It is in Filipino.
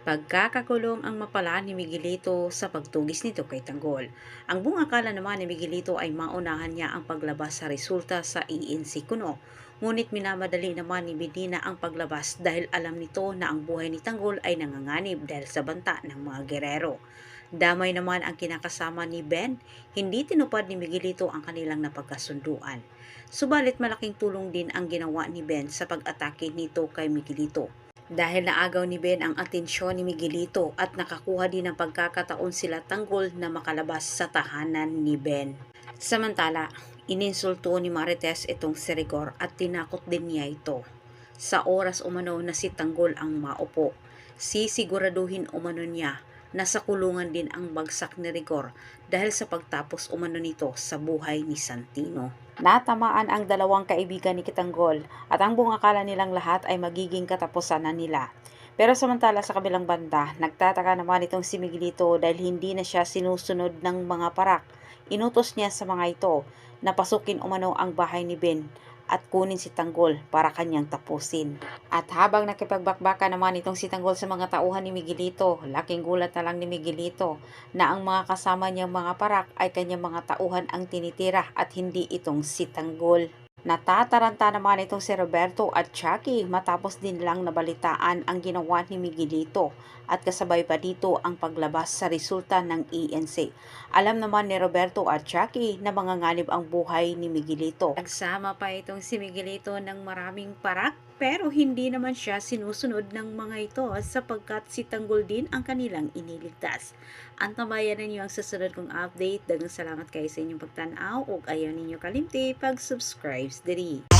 Pagkakakulong ang mapala ni Miguelito sa pagtugis nito kay Tanggol. Ang buong akala naman ni Miguelito ay maunahan niya ang paglabas sa resulta sa ENC Kuno. Ngunit minamadali naman ni Medina ang paglabas dahil alam nito na ang buhay ni Tanggol ay nanganganib dahil sa banta ng mga gerero. Damay naman ang kinakasama ni Ben, hindi tinupad ni Miguelito ang kanilang napagkasunduan. Subalit malaking tulong din ang ginawa ni Ben sa pag-atake nito kay Miguelito. Dahil naagaw ni Ben ang atensyon ni Miguelito at nakakuha din ng pagkakataon sila Tanggol na makalabas sa tahanan ni Ben. Samantala, ininsulto ni Marites itong si Rigor at tinakot din niya ito. Sa oras umano na si Tanggol ang maupo, sisiguraduhin umano niya na sa kulungan din ang bagsak ni Rigor dahil sa pagtapos umano nito sa buhay ni Santino. Natamaan ang dalawang kaibigan ni Kitanggol at ang buong akala nilang lahat ay magiging katapusan na nila. Pero samantala sa kabilang banda, nagtataka naman itong si Miguelito dahil hindi na siya sinusunod ng mga parak. Inutos niya sa mga ito na pasukin umano ang bahay ni Ben at kunin si Tanggol para kanyang tapusin. At habang nakipagbakbaka naman itong si Tanggol sa mga tauhan ni Miguelito, laking gulat na lang ni Miguelito na ang mga kasama niyang mga parak ay kanyang mga tauhan ang tinitira at hindi itong si Tanggol. Natataranta naman itong si Roberto at Chucky matapos din lang nabalitaan ang ginawa ni Miguelito at kasabay pa dito ang paglabas sa resulta ng ENC. Alam naman ni Roberto at Chucky na manganganib ang buhay ni Miguelito. Nagsama pa itong si Miguelito ng maraming parak pero hindi naman siya sinusunod ng mga ito sapagkat si Tanggol din ang kanilang iniligtas. Antabayan ninyo ang susunod kong update. Dagang salamat kayo sa inyong pagtanaw ug ayaw ninyo kalimti pag-subscribe diri.